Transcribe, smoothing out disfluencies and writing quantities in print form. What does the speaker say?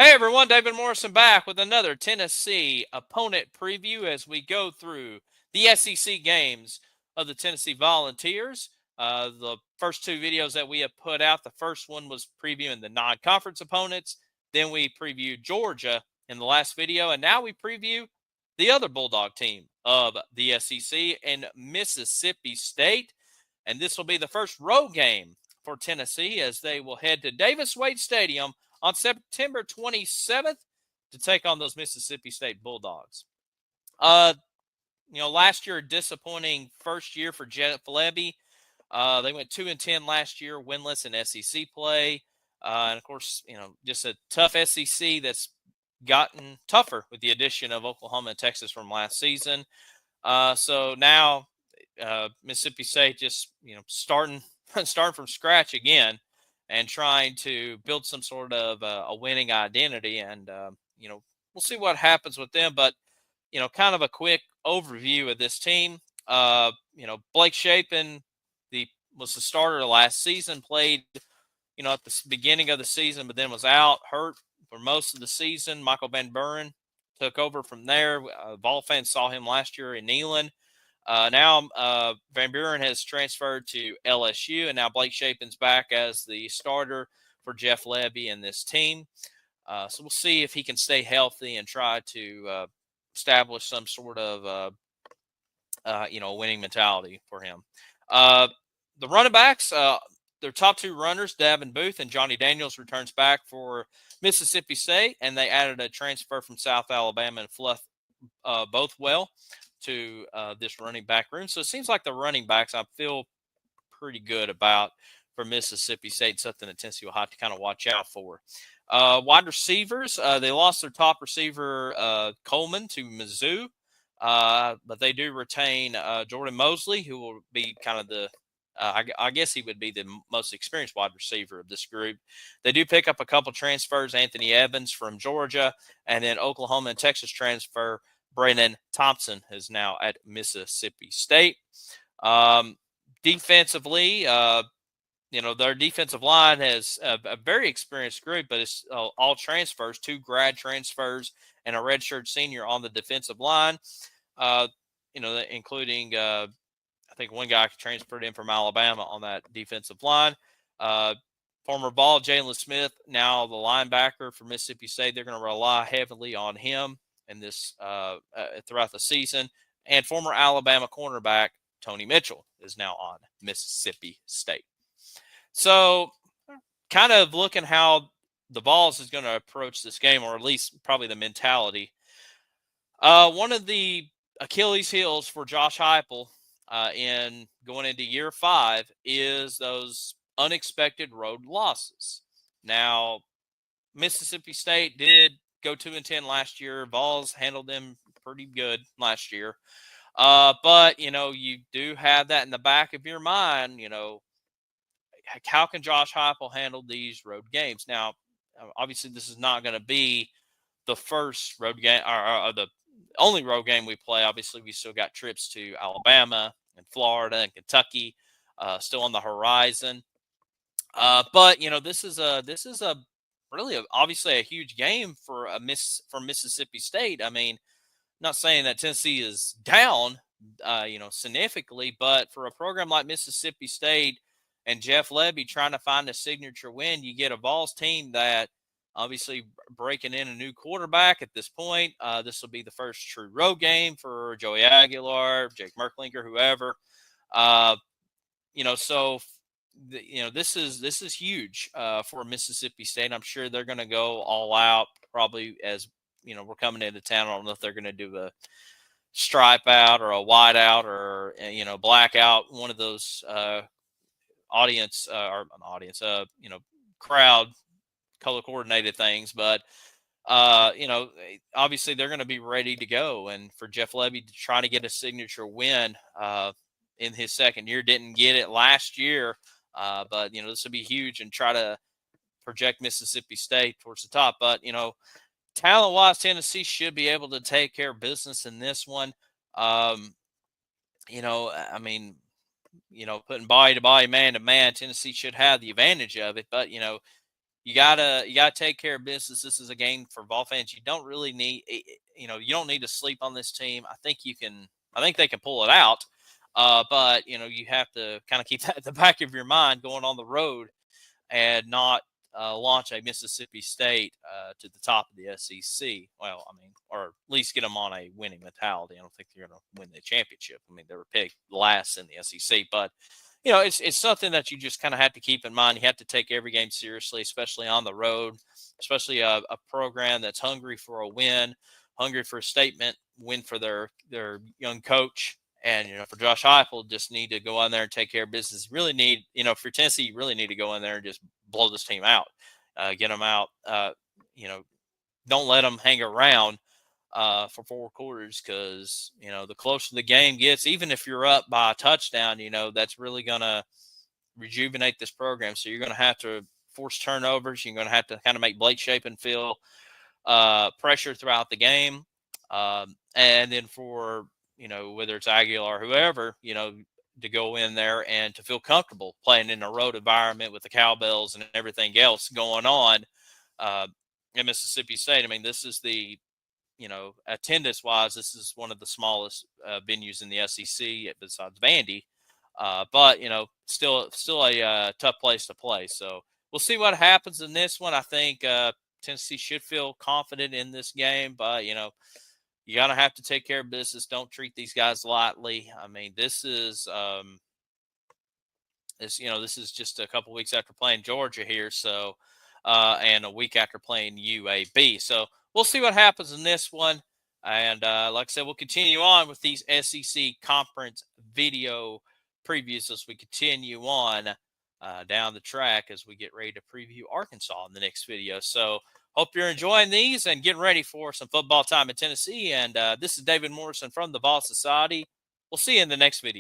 Hey everyone, David Morrison back with another Tennessee opponent preview as we go through the SEC games of the Tennessee Volunteers. The first two videos that we have put out, the first one was previewing the non-conference opponents. Then we previewed Georgia in the last video, and now we preview the other Bulldog team of the SEC and Mississippi State. And this will be the first road game for Tennessee as they will head to Davis Wade Stadium on September 27th to take on those Mississippi State Bulldogs. Last year, a disappointing first year for Jeff Lebby. They went 2-10 last year, winless in SEC play. And of course, just a tough SEC that's gotten tougher with the addition of Oklahoma and Texas from last season. So now Mississippi State just, starting from scratch again and trying to build some sort of a winning identity. And, we'll see what happens with them. But, kind of a quick overview of this team. Blake Shapen was the starter last season, played, at the beginning of the season, but then was out, hurt for most of the season. Michael Van Buren took over from there. Vol fans saw him last year in Neyland. Now Van Buren has transferred to LSU, and now Blake Shapen's back as the starter for Jeff Lebby and this team. So we'll see if he can stay healthy and try to establish some sort of winning mentality for him. The running backs, their top two runners, Davin Booth and Johnny Daniels, returns back for Mississippi State, and they added a transfer from South Alabama and Fluff both well to this running back room. So it seems like the running backs I feel pretty good about for Mississippi State, something that Tennessee will have to kind of watch out for. Wide receivers, they lost their top receiver, Coleman, to Mizzou, but they do retain Jordan Mosley, who will be kind of the I guess he would be the most experienced wide receiver of this group. They do pick up a couple transfers, Anthony Evans from Georgia, and then Oklahoma and Texas transfer Brandon Thompson is now at Mississippi State. Defensively, their defensive line has a very experienced group, but it's all transfers, 2 grad transfers and a redshirt senior on the defensive line, including I think one guy transferred in from Alabama on that defensive line. Former Vol, Jalen Smith, now the linebacker for Mississippi State. They're going to rely heavily on him in this throughout the season. And former Alabama cornerback Tony Mitchell is now on Mississippi State. So kind of looking how the Vols is going to approach this game, or at least probably the mentality. One of the Achilles heels for Josh Heupel in going into year 5 is those unexpected road losses. Now, Mississippi State did go 2-10 last year. Vols handled them pretty good last year. But, you do have that in the back of your mind, how can Josh Heupel handle these road games? Now, obviously, this is not going to be the first road game or the only road game we play. Obviously, we still got trips to Alabama and Florida and Kentucky still on the horizon. But this is a really obviously a huge game for Mississippi State. I mean, not saying that Tennessee is down, significantly, but for a program like Mississippi State and Jeff Lebby trying to find a signature win, you get a Vols team that obviously breaking in a new quarterback at this point. This will be the first true road game for Joey Aguilar, Jake Merklinger, whoever. This is huge for Mississippi State. I'm sure they're going to go all out probably as, we're coming into town. I don't know if they're going to do a stripe out or a white out or, blackout, one of those crowd color coordinated things, but obviously they're going to be ready to go. And for Jeff Lebby to try to get a signature win in his second year, didn't get it last year, but this will be huge and try to project Mississippi State towards the top. But talent wise, Tennessee should be able to take care of business in this one. Putting body to body, man to man, Tennessee should have the advantage of it. But, you gotta take care of business. This is a game for Vol fans. You don't really need, you don't need to sleep on this team. I think you can. I think they can pull it out. But you have to kind of keep that at the back of your mind going on the road and not launch a Mississippi State to the top of the SEC. Well, I mean, or at least get them on a winning mentality. I don't think they're going to win the championship. I mean, they were picked last in the SEC, but it's something that you just kind of have to keep in mind. You have to take every game seriously, especially on the road, especially a program that's hungry for a win, hungry for a statement win for their young coach. And for Josh Heupel, just need to go in there and take care of business. Really need, for Tennessee, you really need to go in there and just blow this team out, get them out. Don't let them hang around for 4 quarters, because the closer the game gets, even if you're up by a touchdown, that's really going to rejuvenate this program. So you're going to have to force turnovers. You're going to have to kind of make Blake Shapen feel pressure throughout the game, and then for whether it's Aguilar or whoever, to go in there and to feel comfortable playing in a road environment with the cowbells and everything else going on in Mississippi State. I mean, this is the attendance wise, this is one of the smallest venues in the SEC besides Vandy. But still a tough place to play. So we'll see what happens in this one. I think Tennessee should feel confident in this game, but you gotta have to take care of business. Don't treat these guys lightly. I mean, this is just a couple weeks after playing Georgia here, so and a week after playing UAB. So we'll see what happens in this one. And like I said, we'll continue on with these SEC conference video previews as we continue on down the track as we get ready to preview Arkansas in the next video. So hope you're enjoying these and getting ready for some football time in Tennessee. And this is David Morrison from the Vols Society. We'll see you in the next video.